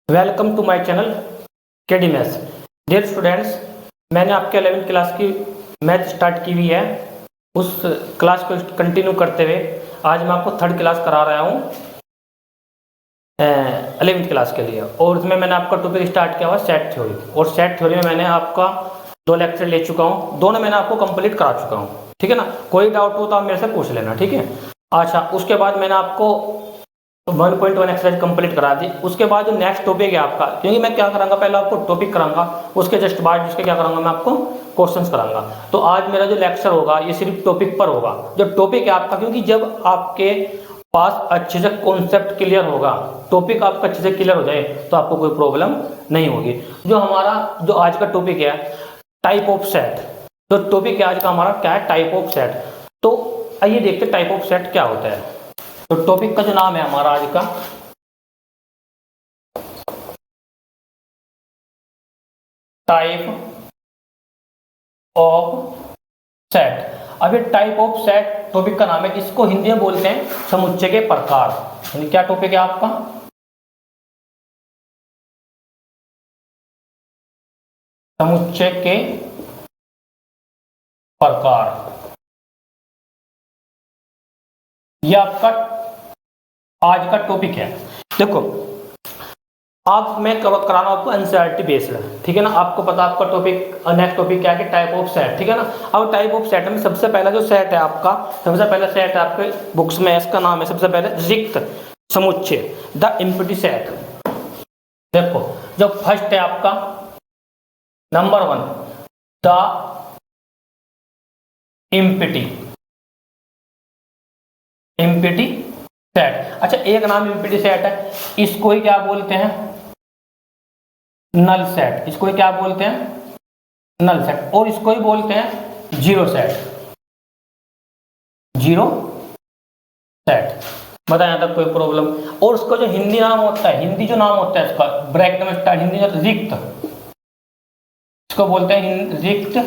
Welcome to my channel KD maths. Dear students, मैंने आपके 11th class की math start की हुई है। उस क्लास को कंटिन्यू करते हुए आज मैं आपको थर्ड क्लास करा रहा हूँ 11th क्लास के लिए। और उसमें मैंने आपका टॉपिक स्टार्ट किया हुआ सेट थ्योरी, और सेट थ्योरी में मैंने आपका 2 लेक्चर ले चुका हूँ। दोनों मैंने आपको कंप्लीट करा चुका हूँ, ठीक है ना। कोई डाउट हो तो आप मेरे से पूछ लेना, ठीक है। अच्छा, उसके बाद मैंने आपको 1.1 एक्सरसाइज कंप्लीट करा दी। उसके बाद जो नेक्स्ट टॉपिक है आपका, क्योंकि मैं क्या करांगा, पहले आपको टॉपिक करांगा, उसके जस्ट बाद उसके क्या करांगा, मैं आपको क्वेश्चंस करांगा। तो आज मेरा जो लेक्चर होगा ये सिर्फ टॉपिक पर होगा। जो टॉपिक है आपका, क्योंकि जब आपके पास अच्छे से कॉन्सेप्ट क्लियर होगा, टॉपिक आपका अच्छे से क्लियर हो जाए, तो आपको कोई प्रॉब्लम नहीं होगी। जो हमारा जो आज का टॉपिक है टाइप ऑफ सेट, तो टॉपिक आज का हमारा क्या है, टाइप ऑफ सेट। तो आइए देखते टाइप ऑफ सेट क्या होता है। तो टॉपिक का जो नाम है हमारा आज का, टाइप ऑफ सेट। अब ये टाइप ऑफ सेट टॉपिक का नाम है, इसको हिंदी में बोलते हैं समुच्चय के प्रकार। यानी क्या टॉपिक है आपका, समुच्चय के प्रकार। ये आपका आज का टॉपिक है। देखो, आप मैं कराना आपको एनसीईआरटी बेस्ड, ठीक है ना। आपको पता आपका टॉपिक नेक्स्ट टॉपिक क्या है कि टाइप ऑफ सेट, ठीक है ना। अब टाइप ऑफ सेट में सबसे पहला जो सेट है आपका, सबसे पहला सेट है आपके बुक्स में, इसका नाम है सबसे पहले रिक्त समुच्चय, द एम्प्टी सेट। देखो, जो फर्स्ट है आपका नंबर 1 द एम्प्टी सेट। अच्छा, एक नाम एम्प्टी सेट है, इसको ही क्या बोलते हैं, नल सेट। इसको ही क्या बोलते हैं, नल सेट। और इसको ही बोलते हैं जीरो सेट, जीरो सेट। बताया यहां तक कोई प्रॉब्लम। और उसका जो हिंदी नाम होता है, हिंदी जो नाम होता है इसका, ब्रैकेट में स्टार्ट, हिंदी जो रिक्त, इसको बोलते हैं रिक्त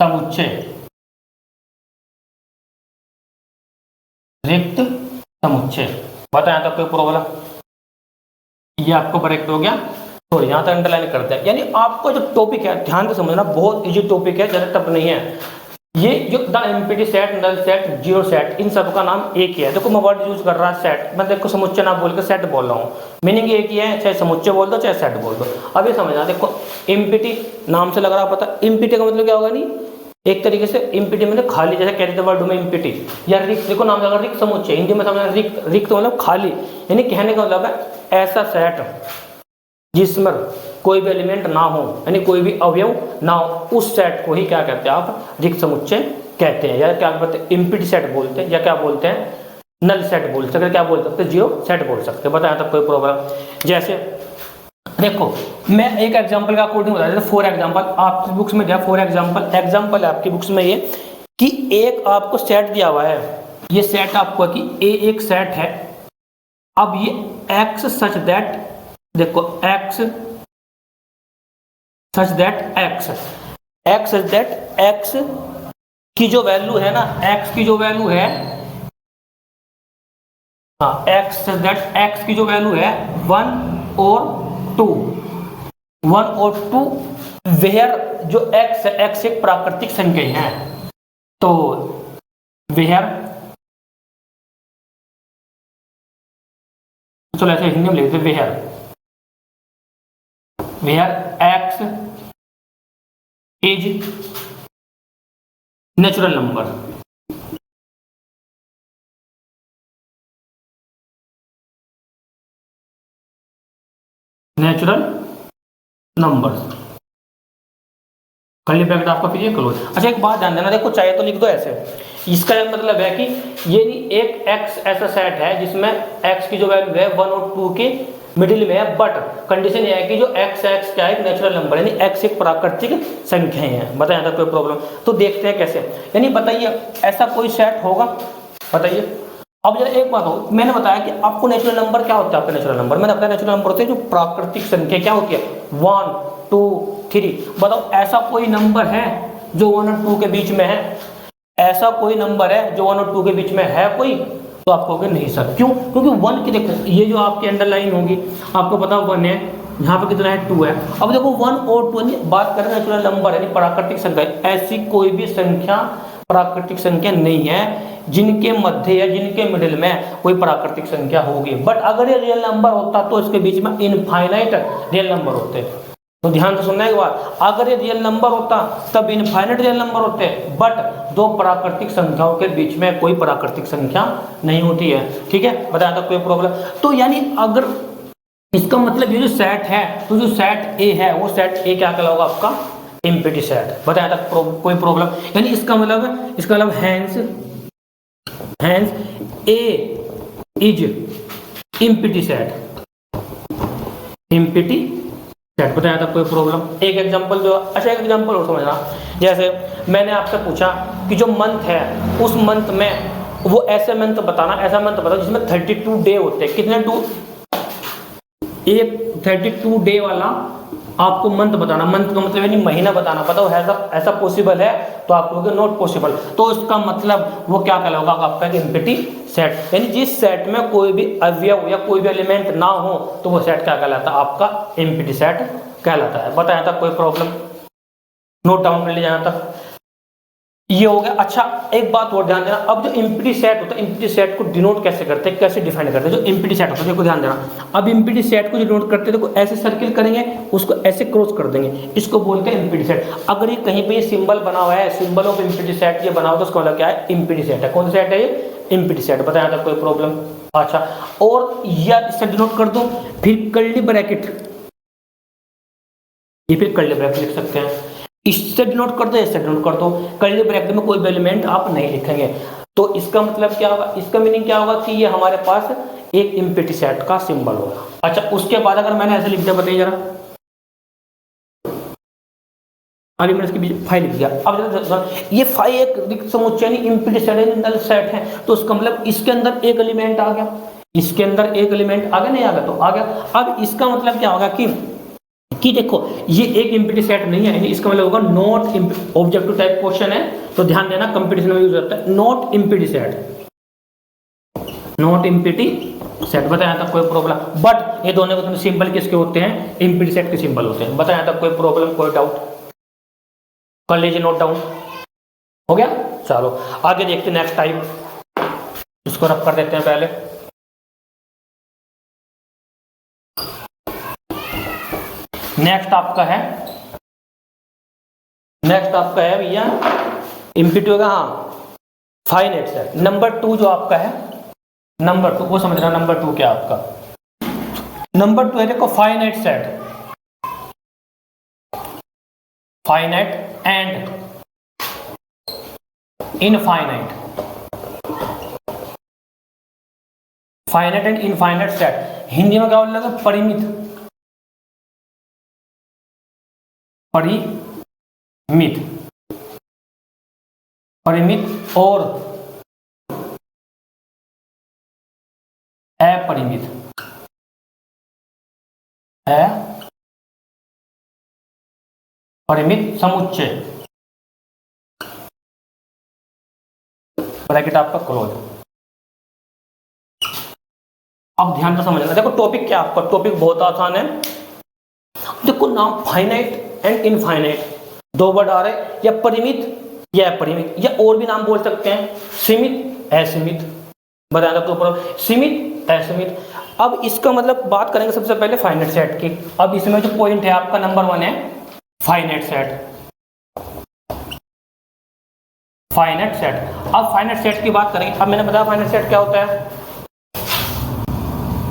समुच्चय, रिक्त समुच्चय। बताया यहां तक कोई प्रॉब्लम। ये आपको ब्रेक हो गया, तो यहां तक अंडरलाइन करते हैं। यानी आपको जो टॉपिक है ध्यान से समझना, बहुत इजी टॉपिक है, ज्यादा टफ नहीं है। ये जो the empty set, null set, zero set, इन सब का नाम एक ही है। देखो मैं वर्ड यूज कर रहा है सेट, मैं देखो समुच्चय ना बोल के सेट बोल रहा हूँ, मीनिंग एक ही है, चाहे समुच्चय बोल दो चाहे सेट बोल दो। अब ये समझना, देखो एम्प्टी नाम से लग रहा पता, एम्प्टी का मतलब क्या होगा, नहीं एक तरीके से एम्प्टी मतलब खाली, जैसे कहते थे वर्ड में एम्प्टी या रिक्त। देखो नाम लगा रिक्त समुच्चय, हिंदी में समझना रिक्त, रिक्त मतलब खाली। यानी कहने का मतलब है ऐसा सेट जिसमें कोई भी एलिमेंट ना हो, यानी कोई भी अवयव ना हो, उस सेट को ही क्या कहते हैं आप, रिक्त समुच्चय कहते हैं। या क्या बोलते हैं, एम्प्टी सेट बोलते हैं, या क्या बोलते हैं, नल सेट बोल सकते, क्या बोल सकते, जीरो सेट बोल सकते। बताया तब कोई प्रॉब्लम। जैसे देखो मैं एक एग्जांपल का अकॉर्डिंग बता देता हूं। फॉर एग्जांपल आपकी बुक्स में दिया, फॉर एग्जांपल है आपकी बुक्स में ये कि एक आपको सेट दिया हुआ है। ये सेट आपको है कि ए एक सेट है। अब ये एक्स सच दैट, देखो एक्स सच दैट एक्स की जो वैल्यू है ना, एक्स की जो वैल्यू है, हाँ एक्स सच दैट एक्स की जो वैल्यू है 1 और 2, 1 और 2 वेयर जो एक्स है, एक्स एक प्राकृतिक संख्या है, तो वेयर, चलो ऐसे हिंदी में लिखते where X is natural number, natural number, curly bracket आपका फिर ये क्लोज। अच्छा एक बात ध्यान देना, देखो चाहे तो लिख दो ऐसे, इसका मतलब है कि ये एक x ऐसा सेट है जिसमें x की जो वैल्यू है 1 और 2 के मिडिल में है, बट कंडीशन ये है कि जो x क्या है, एक नेचुरल नंबर, यानी x एक प्राकृतिक संख्या है। बताया था कोई प्रॉब्लम। तो देखते हैं कैसे, यानी बताइए ऐसा कोई सेट होगा, बताइए। अब जरा एक बात हो, मैंने बताया कि आपको नेचुरल नंबर क्या होता है, आपका नेचुरल नंबर मैंने बताया नेचुरल नंबर होते हैं जो प्राकृतिक संख्या क्या होती है, 1 2 3। बताओ ऐसा कोई नंबर है जो 1 और 2 के बीच में है, ऐसा कोई नंबर है जो 1 और 2 के बीच में है कोई, तो आप कहोगे नहीं सर। क्यों? क्योंकि 1 की देखो ये जो आपकी अंडरलाइन होगी, आपको पता 1 है यहाँ पे कितना है 2 है। अब देखो 1 और 2 बात करें नेचुरल नंबर यानी प्राकृतिक संख्या, ऐसी कोई भी संख्या प्राकृतिक संख्या नहीं है जिनके मध्य या जिनके मिडिल में कोई प्राकृतिक संख्या होगी। बट अगर ये रियल नंबर होता तो इसके बीच में इनफाइनाइट रियल नंबर होते। तो ध्यान से सुनना एक बात, अगर ये रियल नंबर होता तब इनफाइनाइट रियल नंबर होते, बट दो प्राकृतिक संख्याओं के बीच में कोई प्राकृतिक संख्या नहीं होती है। ठीक है, बताया था कोई प्रॉब्लम? तो यानी अगर इसका मतलब ये जो सेट है, तो जो सेट ए है वो सेट ए क्या कहलाएगा आपका? Empty set. बताया था कोई प्रॉब्लम? यानी इसका मतलब hence A is empty set, empty set. बताया था कोई प्रॉब्लम? एक एग्जांपल जो, अच्छा एक एग्जांपल और समझना, जैसे मैंने आपसे पूछा कि जो मंथ है उस मंथ में वो ऐसे मंथ बताना, ऐसा मंथ बताओ जिसमें 32 डे होते हैं। कितने एक 32 डे वाला आपको मंथ बताना, मंथ का मतलब यानी महीना बताना, बताओ ऐसा पॉसिबल है? तो आप लोग नॉट पॉसिबल। तो इसका मतलब वो क्या कहलाएगा आपका? Empty set. यानी जिस सेट में कोई भी अवयव या कोई भी एलिमेंट ना हो तो वो सेट क्या कहलाता है? आपका एम्प्टी सेट कहलाता है। बताया था कोई प्रॉब्लम? नोट डाउन कर लिया यहाँ तक, ये हो गया। अच्छा एक बात और ध्यान देना, अब जो एम्प्टी सेट होता है, एम्प्टी सेट को डिनोट कैसे करते हैं, कैसे डिफाइन करते हैं? जो एम्प्टी सेट होता है, देखो ध्यान देना, अब एम्प्टी सेट को डिनोट करते हैं, देखो ऐसे सर्किल करेंगे, उसको ऐसे क्रॉस कर देंगे, इसको बोलते हैं एम्प्टी सेट। अगर ये कहीं पे ये सिंबल बना हुआ है, सिंबल ऑफ एम्प्टी सेट ये बना हुआ, तो उसका मतलब क्या है? एम्प्टी सेट है। कौन सा सेट है ये? Empty set. बताया था कोई प्रॉब्लम? अच्छा, और या इससे डिनोट कर दो, फिर कर्ली ब्रैकेट, ये फिर कर्ली ब्रैकेट लिख सकते हैं। इससे डिनोट कर दो, इससे डिनोट कर दो, कर्ली ब्रैकेट में कोई भी एलिमेंट आप नहीं लिखेंगे। तो इसका मतलब क्या होगा? इसका मीनिंग क्या होगा कि ये हमारे पास एक एम्प्टी सेट का सिंबल होगा। अच्छा उसके बाद अगर मैंने ऐसे लिख दिया, बताइए जरा, अभी मैंने इसके बीच फाइव लिख दिया। अब ये फाइव एक रिक्त समुच्चय एम्प्टी सेट है, तो उसका मतलब इसके अंदर एक एलिमेंट आ गया, इसके अंदर एक एलिमेंट आ गया, नहीं आ गया तो आ गया। अब इसका मतलब क्या होगा कि देखो ये एक एम्प्टी सेट नहीं है, इसका मतलब होगा नॉट ऑब्जेक्टिव टाइप क्वेश्चन है, तो ध्यान देना कंपटीशन में यूज होता है not empty set, not empty set. बताया था कोई प्रॉब्लम? बट ये दोनों को सिंबल किसके होते हैं? एम्प्टी सेट के सिंबल होते हैं। बताया था कोई प्रॉब्लम, कोई डाउट? कर लीजिए नोट डाउन, हो गया। चलो आगे देखते हैं नेक्स्ट टाइप, इसको रब कर देते हैं पहले। नेक्स्ट आपका है भैया एम्प्टी होगा, हाँ फाइनाइट सेट। नंबर 2 जो आपका है, नंबर 2 वो समझना, नंबर 2 क्या आपका? नंबर 2 है देखो finite set, finite and infinite, finite and infinite set. Hindi में क्या बोल रहा है? परिमित, परिमित और अपरिमित, परिमित समुच्चय। ब्रैकेट आपका क्लोज। अब ध्यान से समझना, देखो टॉपिक क्या आपका? टॉपिक बहुत आसान है। देखो नाम फाइनाइट एंड इनफाइनाइट, दो वर्ड आ रहे, या परिमित या अपरिमित, या और भी नाम बोल सकते हैं, सीमित असीमित। बताया तो ऊपर सीमित असीमित। अब इसका मतलब बात करेंगे सबसे पहले फाइनाइट सेट की। अब इसमें जो पॉइंट है आपका नंबर 1 है फाइनाइट सेट, फाइनाइट सेट। अब फाइनाइट सेट की बात करेंगे। अब मैंने बताया फाइनाइट सेट क्या होता है,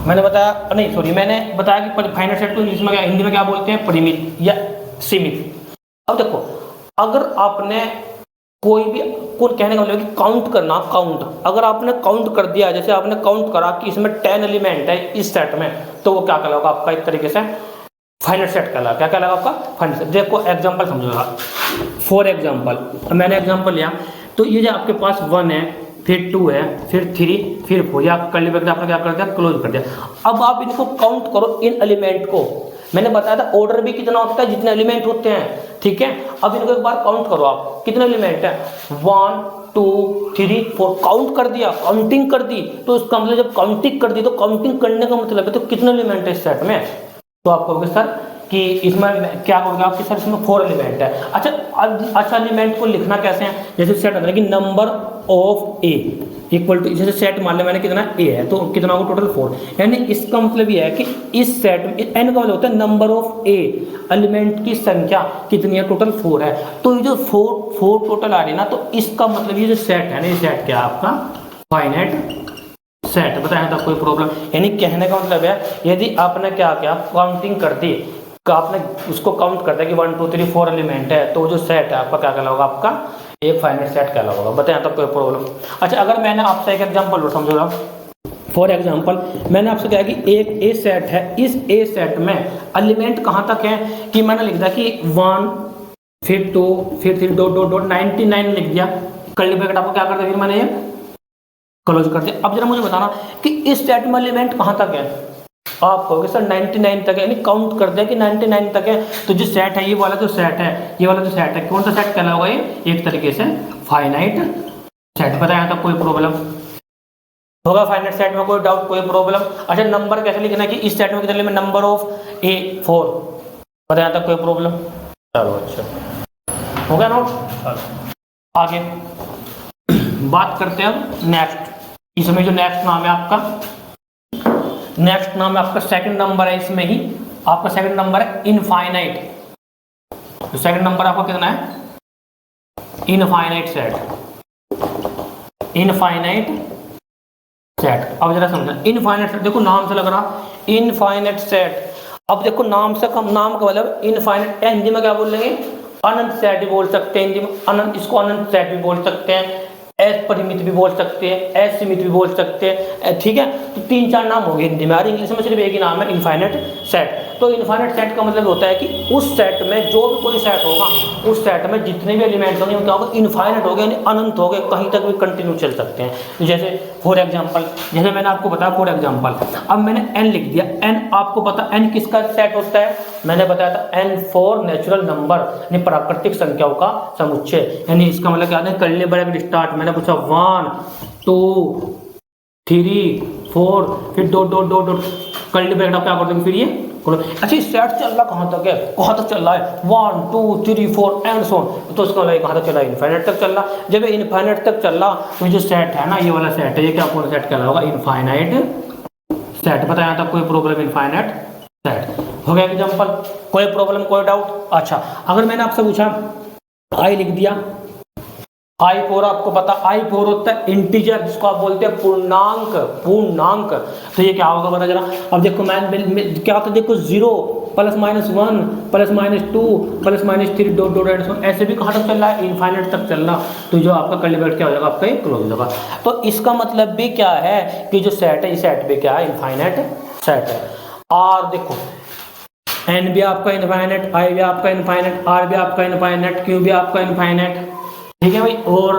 मैंने बताया कि फाइनाइट सेट को इंग्लिश में क्या, हिंदी में क्या बोलते हैं? परिमित या सीमित। अब देखो अगर आपने कोई भी कहने का मतलब कि काउंट करना, काउंट, अगर आपने काउंट कर दिया, जैसे आपने काउंट करा कि इसमें 10 एलिमेंट है इस सेट में, तो वो क्या कहलाएगा आपका? एक तरीके से फाइनाइट सेट कहलाएगा। क्या कहलाएगा आपका? Finite set. देखो एग्जांपल समझोगा, फॉर एग्जांपल मैंने एग्जांपल लिया, तो ये जो आपके पास 1 है, फिर 2 है, फिर 3, फिर 4, या कर्ली ब्रैकेट आपने क्या कर दिया? क्लोज कर दिया। अब आप इनको काउंट करो, इन एलिमेंट को। मैंने बताया था ऑर्डर भी कितना होता है? जितने एलिमेंट होते हैं, ठीक है। अब इनको एक बार काउंट करो आप, कितने एलिमेंट है? 1 2 3 4, काउंट कर दिया, काउंटिंग कर दी। तो इसका मतलब जब काउंटिंग कर दी, तो काउंटिंग करने का मतलब है तो कितने एलिमेंट है इस सेट में? तो आप कहोगे सर कि इसमें क्या कहोगे आपके सर इसमें 4 एलिमेंट है। अच्छा एलिमेंट को लिखना कैसे है, जैसे सेट होता है कि number of A equal to, जैसे सेट मान लिया मैंने कितना ए है तो कितना होगा टोटल 4, यानी इसका मतलब ये है कि इस सेट में एन का मतलब होता है नंबर ऑफ ए, एलिमेंट की संख्या कितनी है टोटल 4 है। तो ये जो 4 टोटल आ रही है ना, तो इसका मतलब ये जो सेट है ना, ये सेट क्या है आपका फाइनाइट सेट। बताया था कोई प्रॉब्लम, यानी कहने का मतलब है यदि आपने क्या किया काउंटिंग कर दी, आपने उसको काउंट कर दिया कि 1 2 3 4 एलिमेंट है, तो जो सेट है आपका क्या कहलाएगा, आपका एक फाइनाइट सेट कहलाएगा। बताया था कोई प्रॉब्लम। अच्छा अगर मैंने आपसे एक एग्जांपल लो, समझो आप, फॉर एग्जांपल मैंने आपसे कहा कि एक ए सेट है, इस ए सेट में एलिमेंट कहाँ तक है कि मैंने लिख दिया कि 1 फिर 2 फिर 3 डॉट डॉट डॉट 99 लिख दिया, कर्ली ब्रैकेट आपको क्या कर दिया फिर मैंने ये क्लोज कर दिया। अब जरा मुझे बताना कि इस सेट में एलिमेंट कहाँ तक है, आप कहोगे सर 99 तक है, यानी काउंट कर दिया कि 99 तक है, तो जो सेट है ये वाला जो सेट है, ये वाला जो सेट है कौन सा सेट कहलाएगा, ये एक तरीके से फाइनाइट सेट। बताया था कोई प्रॉब्लम होगा फाइनाइट सेट में, कोई डाउट कोई प्रॉब्लम। अच्छा नंबर कैसे लिखना है कि इस सेट में कितने एलिमेंट, नंबर ऑफ ए 4। बताया था कोई प्रॉब्लम, चलो अच्छा हो गया नोट। आगे बात करते हैं अब नेक्स्ट, इसमें जो नेक्स्ट नाम है आपका, नेक्स्ट नाम है आपका सेकंड नंबर है, इसमें ही आपका सेकंड नंबर है इनफाइनाइट। तो सेकंड नंबर आपका कितना है, इनफाइनाइट सेट, इनफाइनाइट सेट। अब जरा समझना इनफाइनाइट सेट, देखो नाम से लग रहा इनफाइनाइट सेट। अब देखो नाम से कम, नाम का मतलब इनफाइनाइट, हिंदी में क्या बोलेंगे, अनंत सेट भी बोल सकते हैं हिंदी में, अनंत, इसको अनंत सेट भी बोल सकते हैं, अपरिमित भी बोल सकते हैं, असीमित भी बोल सकते हैं, ठीक है। तो 3 4 नाम हो गए हिंदी में, और इंग्लिश में सिर्फ एक ही नाम है इनफाइनाइट सेट। तो इनफाइनाइट सेट का मतलब होता है कि उस सेट में जो भी कोई सेट होगा, उस सेट में जितने भी एलिमेंट्स होंगे क्या होगा, इनफाइनाइट हो गए, यानी अनंत हो गए, कहीं तक भी कंटिन्यू चल सकते हैं। जैसे फॉर एग्जाम्पल, जैसे मैंने आपको बताया फॉर एग्जाम्पल, अब मैंने n लिख दिया, n आपको पता n किसका सेट होता है, मैंने बताया था n फॉर नेचुरल नंबर, यानी प्राकृतिक संख्याओं का समुच्चय। यानी इसका मतलब क्या है, कर्ली ब्रैकेट स्टार्ट, मैंने पूछा 1 2 3 4 फिर dot dot dot dot curly bracket आप क्या कर देंगे फिर ये। अच्छा सेट चल रहा कहाँ तक है, कहाँ तक चल रहा है, 1 2 3 4 एंड सो ऑन, तो उसका मतलब कहाँ तक चल रहा है, इनफाइनाइट तक चल रहा। जब इनफाइनाइट तक चल रहा तो जो सेट है ना, ये वाला सेट है, ये क्या कौन सेट कहलाएगा, इनफाइनाइट सेट। बताया था कोई प्रॉब्लम, इनफाइनाइट सेट हो गया एग्जांपल, कोई प्रॉब्लम कोई डाउट। अच्छा अगर मैंने आपसे पूछा आई लिख दिया, आई फोर आपको पता आई फोर होता है इंटीजर, जिसको आप बोलते हैं पूर्णांक, पूर्णांक। तो ये क्या होगा बता जरा। अब देखो मैं क्या होता है, देखो 0 plus minus 1 plus minus 2 plus minus 3 dot dot and so on, ऐसे भी कहाँ तक चल रहा है, इनफाइनाइट तक चल रहा। तो जो आपका कर्ली ब्रैकेट क्या हो जाएगा, आपका ये क्लोज हो जाएगा। तो इसका मतलब भी क्या है कि जो सेट है, ये सेट भी क्या है, इनफाइनाइट सेट है। और देखो एन भी आपका इनफाइनाइट, आई भी आपका इनफाइनाइट, आर भी आपका इनफाइनाइट, क्यू भी आपका इनफाइनाइट, ठीक है भाई। और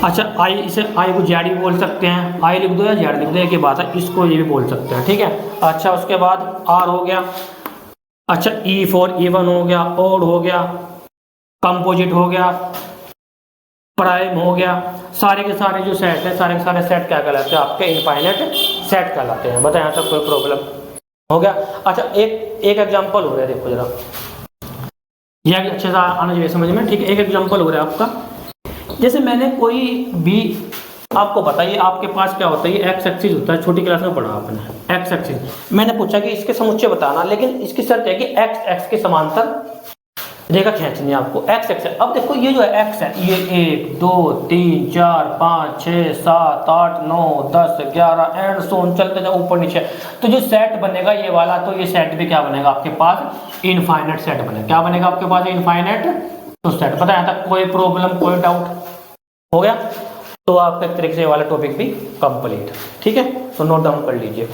अच्छा आई, इसे आई को जेड भी बोल सकते हैं, आई लिख दो या जेड लिख दो एक ही बात है, इसको ये भी बोल सकते हैं, ठीक है। अच्छा उसके बाद आर हो गया, अच्छा ई फॉर इवन हो गया, और हो गया, कंपोजिट हो गया, प्राइम हो गया, सारे के सारे जो सेट है, सारे के सारे सेट क्या कहलाते हैं, आपके इनफाइनाइट सेट कहलाते हैं। बताया तक कोई प्रॉब्लम हो गया। अच्छा एक एग्जांपल हो रहा है, देखो जरा ये अच्छे से आना चाहिए समझ में, ठीक है। एक एग्जांपल हो रहा है आपका, जैसे मैंने कोई भी, आपको बताइए आपके पास क्या होता है, ये एक्स एक्सिस होता है, छोटी क्लास में पढ़ा आपने एक्स एक्सिस। मैंने पूछा कि इसके समुच्चय बताना, लेकिन इसकी शर्त है कि एक्स एक्स के समांतर रेखा खींचनी है आपको, एक्स एक्स है। अब देखो ये जो है एक्स है, ये 1 2 3 4 5 6 7 8 9 10 11 एंड सो ऑन चलते जाओ ऊपर नीचे। तो जो सेट बनेगा ये वाला, तो ये सेट भी क्या बनेगा आपके पास, इनफाइनाइट सेट बनेगा। क्या बनेगा आपके पास, इनफाइनाइट तो सेट। बताया था कोई प्रॉब्लम कोई डाउट हो गया। तो आपका एक तरीके से वाला टॉपिक भी कंप्लीट, ठीक है। तो नोट डाउन कर लीजिए।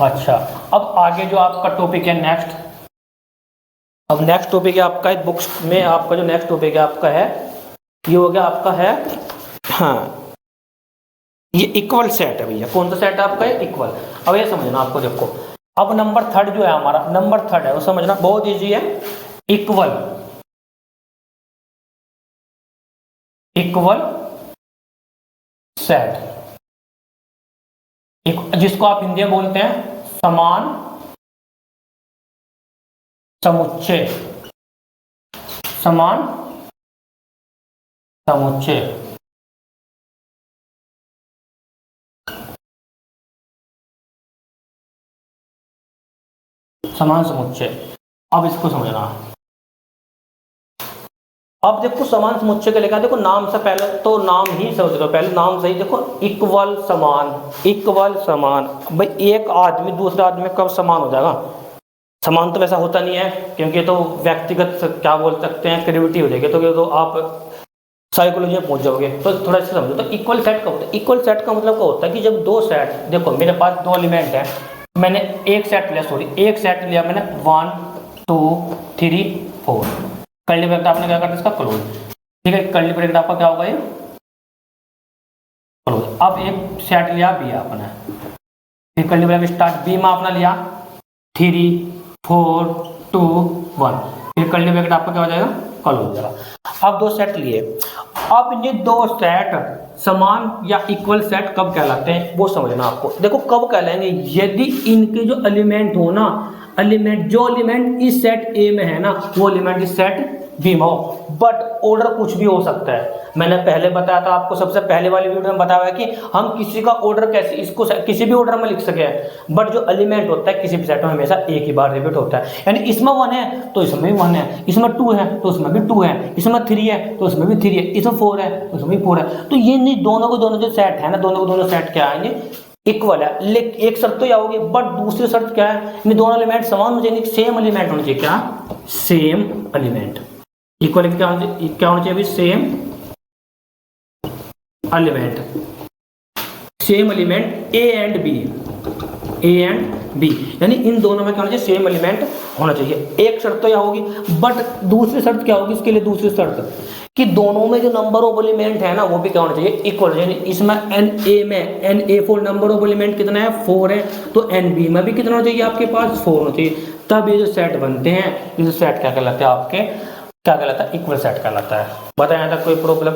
अच्छा अब आगे जो आपका टॉपिक है नेक्स्ट, अब नेक्स्ट टॉपिक है आपका बुक्स में, आपका जो नेक्स्ट टॉपिक है आपका है, ये हो गया आपका है, हाँ ये इक्वल सेट है भैया। कौन सा सेट है आपका, इक्वल। अब ये समझना आपको, देखो अब नंबर 3 जो है हमारा, नंबर 3 है वो समझना बहुत इजी है। इक्वल, इक्वल सेट, एक जिसको आप हिंदी में बोलते हैं समान समुच्चय, समान समुच्चय। समान समुच्चय, अब इसको समझना। अब देखो समान समुच्चय के लिखा, देखो नाम से पहले तो नाम ही समझ लो, पहले नाम सही देखो, इक्वल समान, इक्वल समान। भाई एक आदमी दूसरे आदमी कब समान हो जाएगा? समान तो वैसा होता नहीं है, क्योंकि तो व्यक्तिगत क्या बोल सकते हैं, क्रिएटिविटी हो जाएगी, तो आप साइकोलॉजी में पहुंच जाओगे। तो थोड़ा सा समझो, तो इक्वल सेट का होता है, इक्वल सेट का मतलब क्या होता है कि जब दो सेट, देखो मेरे पास दो एलिमेंट है, मैंने एक सेट लिया, सॉरी एक सेट लिया मैंने 1 2 3 4, कर्ली ब्रैकेट आपने क्या करना इसका क्लोज, ठीक है, कर्ली ब्रैकेट आपका क्या होगा ये क्लोज। अब एक सेट लिया बी आपने, फिर कर्ली ब्रैकेट स्टार्ट, बी में आपने लिया 3 4 2 1, फिर कर्ली ब्रैकेट आपका क्या हो जाएगा क्लोज हो जाएगा। अब दो सेट लिए, अब ये दो सेट समान या इक्वल सेट कब कहलाते हैं वो समझना आपको। देखो कब कहलाएंगे, यदि इनके जो एलिमेंट हो ना, एलिमेंट जो एलिमेंट इस सेट ए में है ना, वो एलिमेंट इस सेट बी में हो, बट ऑर्डर कुछ भी हो सकता है। मैंने पहले बताया था आपको, सबसे पहले वाली वीडियो में बताया है कि हम किसी का ऑर्डर कैसे, इसको किसी भी ऑर्डर में लिख सके, बट जो एलिमेंट होता है किसी भी सेट में हमेशा एक ही बार रिपीट होता है। यानी इसमें 1 है तो इसमें भी 1 है, इसमें 2 है तो इसमें भी 2 है, इसमें 3 है तो इसमें भी 3 है, इसमें 4 है तो इसमें भी 4 है। तो ये नहीं, दोनों को दोनों जो सेट है ना, दोनों को दोनों सेट क्या आएंगे इक्वल है। लेकिन एक शर्त तो यह होगी, बट दूसरी शर्त क्या है, इन दोनों एलिमेंट समान होने चाहिए, सेम एलिमेंट होने चाहिए। क्या? Same element. इक्वल क्या होना चाहिए? Same element, same element A and B, A and B, यानी इन दोनों में क्या होना चाहिए? सेम एलिमेंट होना चाहिए। एक शर्त तो यह होगी, बट दूसरी शर्त क्या होगी इसके लिए? दूसरी शर्त कि दोनों में जो नंबर ऑफ एलिमेंट है ना वो भी क्या होना चाहिए? इक्वल। यानी इसमें एन ए में N A 4 number of element कितना है? 4 है, तो एन बी में भी कितना होना चाहिए आपके पास? 4 होना चाहिए। तब ये जो सेट बनते हैं, ये जो सेट क्या कहलाते हैं आपके, क्या कहलाता है? इक्वल सेट कहलाता है। बताया था कोई प्रॉब्लम?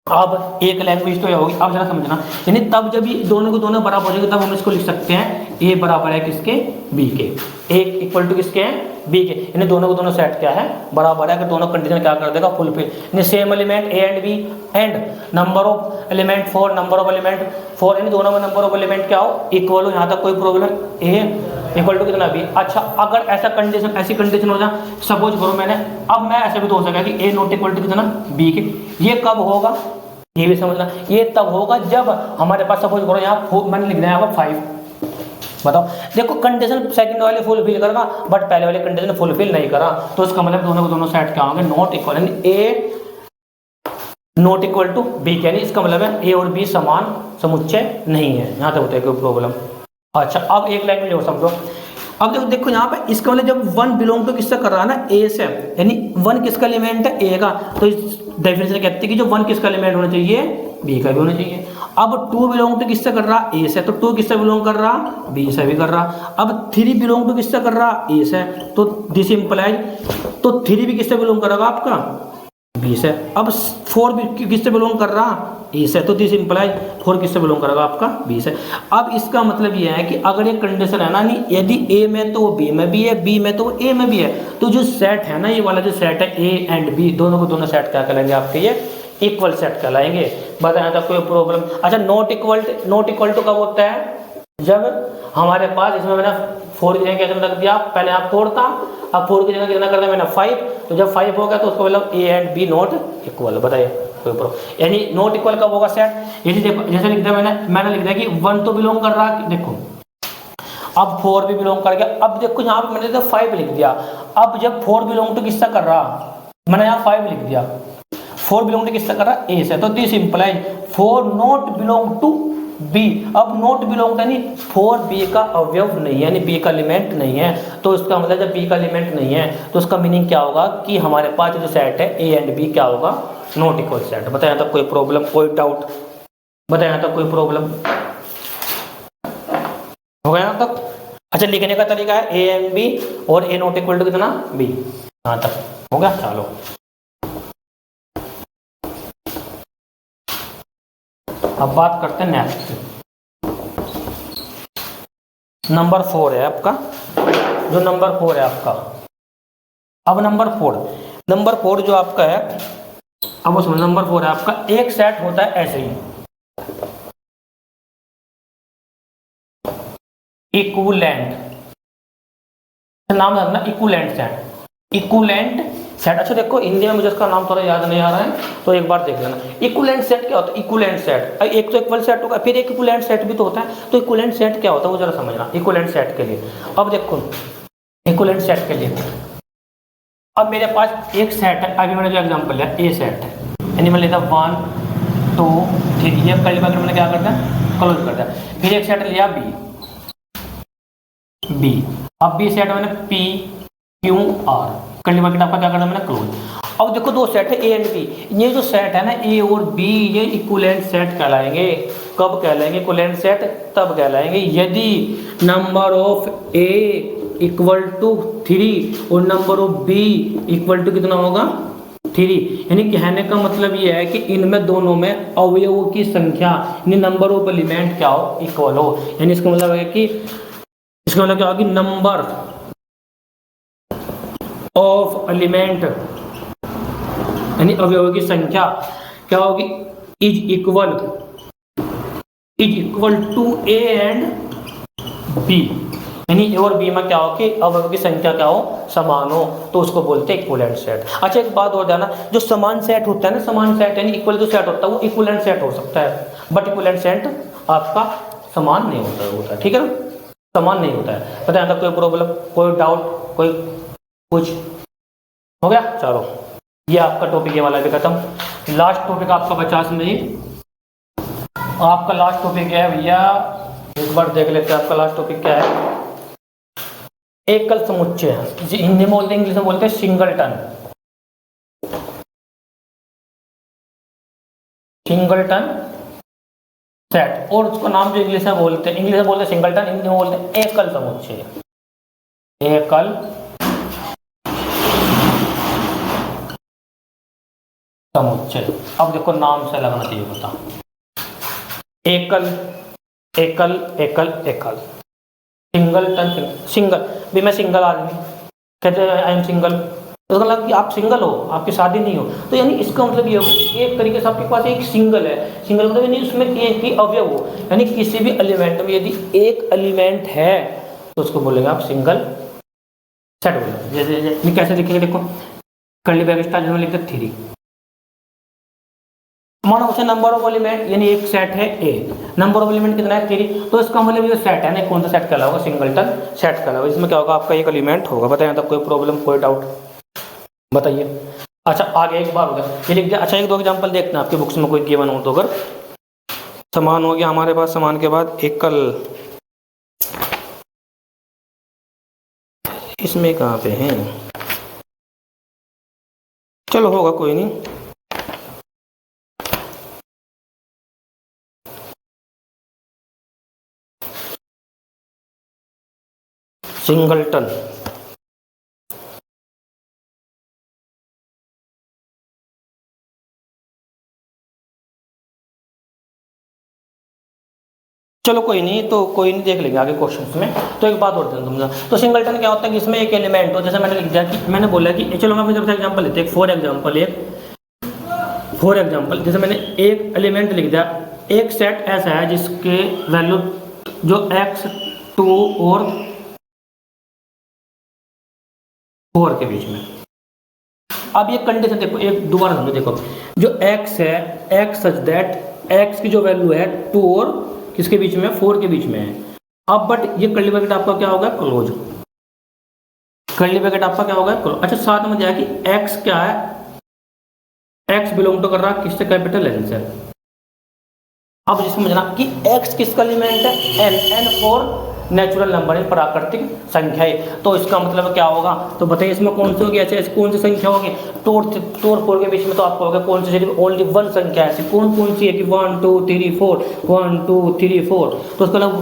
अब एक लैंग्वेज तो यह होगी, अब जरा समझना, यानी तब जब ये दोनों को दोनों बराबर हो जाएंगे तब हम इसको लिख सकते हैं ए बराबर है किसके? बी के। ए इक्वल टू किसके हैं? बी के। यानी दोनों को दोनों सेट क्या है? बराबर है। अगर दोनों कंडीशन क्या कर देगा? फुलफिल। यानी same element A and B and number of element 4, number of element 4, यानी दोनों में नंबर ऑफ एलिमेंट क्या हो? इक्वल हो। यहाँ तक कोई प्रॉब्लम? ए इक्वल टू कितना? बी। अच्छा, अगर ऐसा कंडीशन, ऐसी कंडीशन हो जाए, सपोज करो मैंने, अब मैं ऐसे भी तो हो सका कि ए नॉट इक्वल टू कितना? बी के। ये कब होगा ये भी समझना, ये तब होगा जब हमारे पास सपोज करो यहाँ मैंने लिख दिया यहाँ 5। बताओ, देखो कंडीशन सेकंड वाले फुलफिल करेगा, बट पहले वाले कंडीशन फुलफिल नहीं करा, तो इसका मतलब दोनों को दोनों सेट क्या होंगे? Not equal. यानी ए नॉट इक्वल टू बी, यानी इसका मतलब है ए और बी समान समुच्चय नहीं है। यहाँ तक होता है कोई प्रॉब्लम? अच्छा, अब एक लैंग्वेज और समझो। अब देखो यहाँ पे इसका मतलब जब 1 बिलोंग टू किससे कर रहा है ना? ए से, यानी 1 किसका एलिमेंट है? ए का। तो इस डेफिनेशन कहते हैं कि जो 1 किसका एलिमेंट होना चाहिए? बी का भी होना चाहिए। अब 2 बिलोंग टू किससे कर रहा? ए से, तो 2 किससे बिलोंग कर रहा? बी से भी कर रहा। अब 3 बिलोंग टू किससे कर रहा? ए से, तो दिस इंप्लाइज, तो 3 भी किससे बिलोंग करेगा आपका? बी से। अब 4 भी किससे बिलोंग कर रहा? ए से, तो दिस इंप्लाइज 4 किससे बिलोंग करेगा आपका? बी से। अब इसका मतलब यह है कि अगर ये कंडीशन है ना, नहीं यदि ए में तो वो बी में भी है, बी में तो वो ए में भी है, तो जो सेट है ना, ये वाला जो सेट है ए एंड बी, दोनों को दोनों सेट क्या कहलाएंगे आपके? ये इक्वल सेट कहलाएंगे। बताया था कोई प्रॉब्लम? अच्छा, नॉट इक्वल टू कब होता है? जब हमारे पास, इसमें मैंने 4 की जगह कितना रख दिया, पहले आप 4 था, अब 4 की जगह कितना कर दिया मैंने? 5। तो जब 5 हो गया तो उसका मतलब A and B not equal. बताइए कोई प्रॉब्लम? यानी नॉट इक्वल कब होगा सेट? यदि देखो जैसे लिख दिया मैंने लिख दिया कि 1 तो बिलोंग कर रहा है, देखो अब 4 भी बिलोंग कर गया। अब देखो यहाँ पे मैंने 5 लिख दिया, अब जब 4 बिलोंग टू किससे कर रहा, मैंने यहाँ 5 लिख दिया, 4 बिलोंग टू किससे कर रहा? ए से, तो this implies 4 not belong to B. अब नॉट बिलोंग यानी 4 बी का अवयव नहीं है, यानी बी का एलिमेंट नहीं है। तो इसका मतलब जब बी का एलिमेंट नहीं है तो उसका मीनिंग क्या होगा कि हमारे पास जो सेट है ए एंड बी क्या होगा? Not equal set. बताया तक कोई प्रॉब्लम, कोई डाउट? बताया तक कोई प्रॉब्लम हो गया तक? अच्छा, लिखने का तरीका है ए एंड बी और ए नॉट इक्वल टू कितना? बी। यहाँ तक हो गया? चलो अब बात करते हैं नेक्स्ट। नंबर 4 है आपका, जो नंबर 4 है आपका। अब नंबर 4 जो आपका है, अब उसमें नंबर 4 है आपका, एक सेट होता है ऐसे ही, इक्विवेलेंट, नाम रखना इक्विवेलेंट सेट, इक्विवेलेंट सेट। अच्छा देखो हिंदी में मुझे इसका नाम थोड़ा याद नहीं आ रहा है, तो एक बार देख लेना। इक्विवेलेंट सेट क्या होता है? इक्विवेलेंट सेट, एक तो इक्वल सेट होगा, फिर एक इक्विवेलेंट सेट भी तो होता है। तो इक्विवेलेंट सेट क्या होता है वो जरा समझना, इक्विवेलेंट सेट के लिए। अब देखो इक्विवेलेंट सेट के लिए, अब मेरे पास एक सेट है, अभी मैंने जो एग्जांपल लिया ए सेट है, यानी मैं लेता 1 2 3, ये पहले बार मैंने क्या करता है, क्लोज कर दिया। फिर एक सेट लिया बी, अब बी सेट मैंने पी क्यू आर, करली ब्रैकेट आपका क्या करना मैंने, क्लोज। अब देखो दो सेट है ए एंड बी, ये जो सेट है ना ए और बी, ये इक्विवेलेंट सेट कहलाएंगे। कब कहलाएंगे इक्विवेलेंट सेट? तब कहलाएंगे यदि number of A equal to 3 और number of B equal to कितना होगा, 3। यानी कहने का मतलब ये है कि इनमें दोनों में अवयवों की संख्या यानी नंबर ऑफ एलिमेंट क्या हो, इक्वल हो। यानी इसका मतलब है कि इसका मतलब क्या होगी, नंबर ऑफ एलिमेंट यानी अवयवों की संख्या क्या होगी, is equal to A and B, यानी ए और बी में क्या हो कि अवयवों की संख्या क्या हो, समान हो, तो उसको बोलते हैं इक्विवेलेंट सेट। अच्छा एक बात और जाना, जो समान सेट होता है ना, समान सेट यानी इक्वल जो सेट होता है वो इक्विवेलेंट सेट हो सकता है, बट इक्विवेलेंट सेट आपका समान नहीं होता है, ठीक है ना, समान नहीं होता है। पता है कोई प्रॉब्लम, कोई डाउट, कोई कुछ हो गया? चलो ये आपका टॉपिक ये वाला भी खत्म। लास्ट टॉपिक आपका बचा इसमें ही, आपका लास्ट टॉपिक क्या है भैया, एक बार देख लेते हैं आपका लास्ट टॉपिक क्या है। एकल समुच्चय, हिंदी में बोलते हैं, इंग्लिश में बोलते हैं सिंगलटन, सिंगलटन सेट, और उसका नाम जो इंग्लिश में बोलते हैं सिंगलटन, हिंदी में बोलते हैं एकल समुच्चय, एकल समुच्चय। अब देखो नाम से लगना चाहिए पता, एकल एकल एकल एकल, सिंगलटन सिंगल, भी मैं सिंगल आदमी कहते हैं आई एम सिंगल, तो मतलब कि आप सिंगल हो, आपकी शादी नहीं हो, तो यानी इसका मतलब ये हो एक तरीके से आपके पास एक सिंगल है, सिंगल मतलब यानी उसमें एक ही अवयव हो, यानी किसी भी एलिमेंट में यदि एक एलिमेंट है तो उसको बोलेंगे आप सिंगल सेट बोलेंगे। जैसे कैसे लिखेंगे, देखो करली ब्रैकेट स्टार्ट में लिखते 3, मानो उसे नंबर ऑफ एलिमेंट यानी एक सेट है ए, नंबर ऑफ एलिमेंट कितना है 3, तो इसका मतलब ये सेट है ना, कौन सा सेट कहलाएगा, सिंगलटन सेट कहलाएगा। इसमें क्या होगा, आपका एक एलिमेंट होगा। बताइए तब कोई प्रॉब्लम, कोई डाउट बताइए। अच्छा आगे एक बार हो गया ये लिख दिया। अच्छा एक दो एग्जांपल देखते हैं आपकी बुक्स में कोई गिवन हो तो। अगर समान हो गया हमारे पास, समान के बाद एकल, इसमें कहाँ पे है, चलो होगा कोई नहीं। सिंगलटन, चलो कोई नहीं, तो कोई नहीं, देख लेंगे आगे क्वेश्चंस में। तो एक बात और समझा, तो सिंगलटन क्या होता है कि इसमें एक एलिमेंट हो, जैसे मैंने लिख दिया कि मैंने बोला कि चलो मैं जब से एग्जांपल लेते हैं, फॉर एग्जांपल जैसे मैंने एक एलिमेंट लिख दिया, एक सेट ऐसा है जिसके वैल्यू जो x 2 और 4 के बीच में। अब ये कंडीशन देखो, एक दोबारा समझो, देखो जो x है, x सच दैट x की जो वैल्यू है 2 और किसके बीच में, 4 के बीच में है। अब बट ये कर्ली ब्रैकेट आपका क्या होगा, क्लोज, कर्ली ब्रैकेट आपका क्या होगा, क्लोज। अच्छा साथ में जाए कि x क्या है, x बिलोंग तो कर रहा किससे, कैपिटल N से। अब जिसको समझना कि x किसका एलिमेंट है, n फॉर नेचुरल नंबर है, प्राकृतिक संख्या है, तो इसका मतलब क्या होगा, तो बताइए इसमें कौन सी होगी, ऐसे कौन सी संख्या होगी, 2 और 4 के बीच में, तो आपको होगा कौन सी, सिर्फ ओनली 1 संख्या ऐसी कौन सी है कि 1 2 3 4, 1 2 3 4, तो उसका मतलब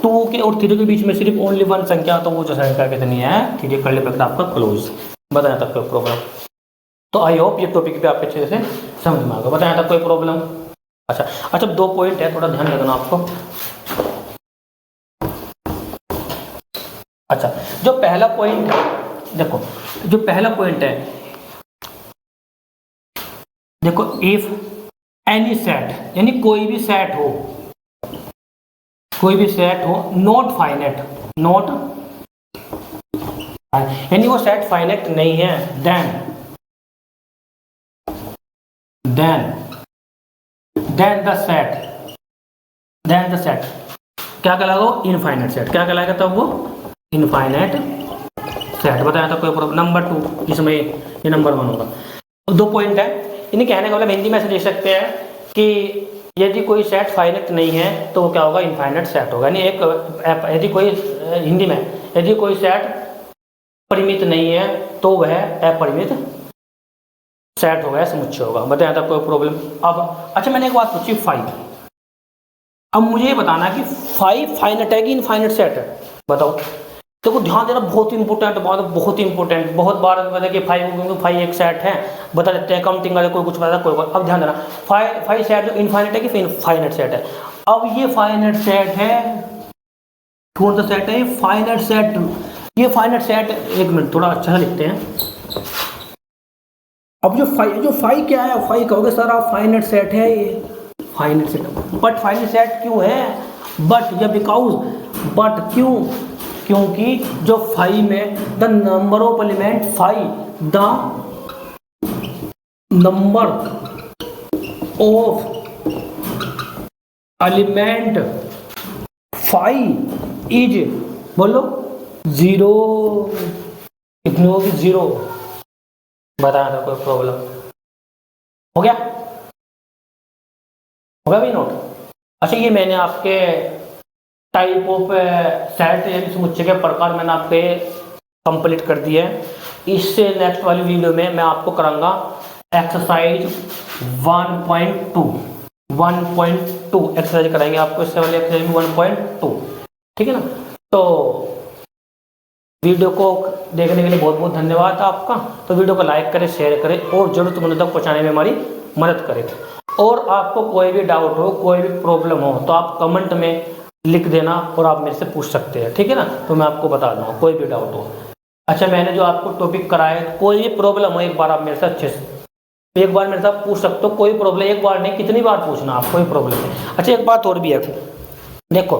2 के और 3 के बीच में सिर्फ ओनली 1 संख्या, तो वो जो संख्या कितनी है, ठीक है, कर्ली ब्रैकेट आपका क्लोज। बताया तक कोई प्रॉब्लम, तो आई होप ये टॉपिक पे आपके अच्छे से समझ में आ गया। बताया तक कोई प्रॉब्लम। अच्छा 2 पॉइंट है, थोड़ा ध्यान रखना आपको। अच्छा, जो पहला पॉइंट है, देखो जो पहला पॉइंट है, देखो इफ एनी सेट, यानी कोई भी सेट हो, कोई भी सेट हो नॉट फाइनेट, नॉट यानी वो सेट फाइनेट नहीं है, देन द सेट क्या कहलाएगा वो, इनफाइनाइट सेट। क्या कहलाएगा तब वो, इनफाइनाइट सेट। बताया था कोई प्रॉब्लम। नंबर 2, इसमें ये नंबर 1 होगा। 2 पॉइंट है, इन्हें कहने का मतलब हिंदी में ऐसे लिख सकते हैं कि यदि कोई सेट फाइनाइट नहीं है तो वो क्या होगा, इनफाइनाइट सेट होगा। यानी एक यदि कोई हिंदी में यदि कोई सेट परिमित नहीं है तो वह अपरिमित सेट होगा, समुच्चय होगा। बताया था कोई प्रॉब्लम। अब अच्छा, मैंने एक बात पूछी 5, अब मुझे ये बताना कि 5 फाइनाइट है कि इनफाइनाइट सेट है, बताओ। देखो ध्यान देना, बहुत इंपॉर्टेंट बात, बहुत इंपॉर्टेंट। बहुत बार पता कि 5 एक सेट है, बता देते हैं काउंटिंग वाले, कोई कुछ बता कोई। अब ध्यान देना, 5 सेट जो इनफाइनाइट है कि फाइनाइट सेट है। अब ये फाइनाइट सेट है, कौन सा सेट है, फाइनाइट सेट। ये फाइनाइट सेट, एक मिनट थोड़ा अच्छा लिखते हैं। अब जो 5 क्या है, 5 कहोगे सर आप फाइनाइट सेट है, ये finite set. But finite set क्यों है, बट या बिकॉज, बट क्यों, क्योंकि जो 5 में the number of element 5, the number of element 5 is, बोलो 0, कितनी होगी 0। बताया था कोई प्रॉब्लम, हो गया भी नोट। अच्छा, ये मैंने आपके टाइप ऑफ सेट यानी समुच्चय के प्रकार मैंने आपके कंप्लीट कर दिए हैं। इससे नेक्स्ट वाली वीडियो में मैं आपको कराऊंगा एक्सरसाइज 1.2 एक्सरसाइज कराएंगे आपको, इससे वाली एक्सरसाइज 1.2, ठीक है ना। तो वीडियो को देखने के लिए बहुत बहुत धन्यवाद आपका। तो वीडियो को लाइक करें, शेयर करें और जरूरतमंद तक पहुँचाने में हमारी मदद करें। और आपको कोई भी डाउट हो, कोई भी प्रॉब्लम हो तो आप कमेंट में लिख देना और आप मेरे से पूछ सकते हैं, ठीक है ना। तो मैं आपको बता दूंगा कोई भी डाउट हो। अच्छा, मैंने जो आपको टॉपिक कराया, कोई भी प्रॉब्लम हो एक बार आप मेरे से अच्छे से एक बार मेरे साथ पूछ सकते हो, कोई प्रॉब्लम, एक बार नहीं कितनी बार पूछना आप, कोई प्रॉब्लम नहीं। अच्छा, एक बात और भी है, देखो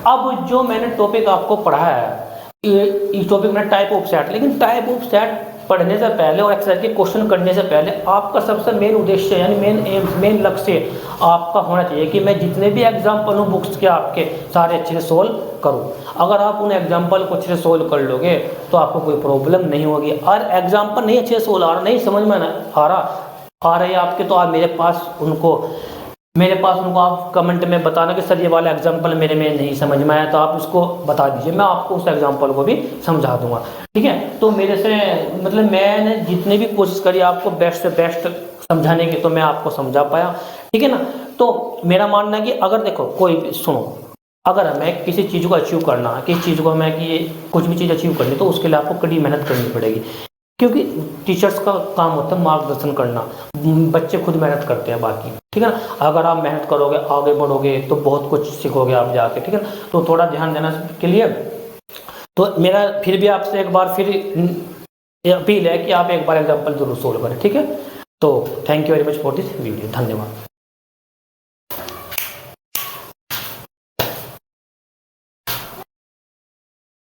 अब जो मैंने टॉपिक आपको पढ़ाया है, इस टॉपिक में टाइप ऑफ सेट, लेकिन टाइप ऑफ सेट पढ़ने से पहले और एक्सरसाइज के क्वेश्चन करने से पहले आपका सबसे मेन उद्देश्य यानी मेन लक्ष्य आपका होना चाहिए कि मैं जितने भी एग्जाम्पल हूँ बुक्स के आपके सारे अच्छे से सोल्व करूँ। अगर आप उन एग्जाम्पल को अच्छे से सोल्व कर लोगे तो आपको कोई प्रॉब्लम नहीं होगी। और एग्जाम्पल नहीं अच्छे से सोल्व आ रहा, नहीं समझ में आ रहे आपके, तो आप मेरे पास उनको आप कमेंट में बताना कि सर ये वाला एग्जाम्पल मेरे में नहीं समझ में आया, तो आप इसको बता दीजिए, मैं आपको उस एग्जाम्पल को भी समझा दूंगा, ठीक है। तो मेरे से मतलब मैंने जितनी भी कोशिश करी आपको बेस्ट से बेस्ट समझाने की, तो मैं आपको समझा पाया, ठीक है ना। तो मेरा मानना है कि अगर देखो कोई भी सुनो, अगर हमें किसी चीज़ को अचीव करना है, किसी चीज़ को हमें कि कुछ भी चीज़ अचीव करनी, तो उसके लिए आपको कड़ी मेहनत करनी पड़ेगी, क्योंकि टीचर्स का काम होता है मार्गदर्शन करना, बच्चे खुद मेहनत करते हैं बाकी, ठीक है ना। अगर आप मेहनत करोगे, आगे बढ़ोगे तो बहुत कुछ सीखोगे आप जाके, ठीक है ना। तो थोड़ा ध्यान देना के लिए, तो मेरा फिर भी आपसे एक बार फिर अपील है कि आप एक बार एग्जाम्पल जरूर सोल्व करें, ठीक है। तो thank you very much for this video, धन्यवाद।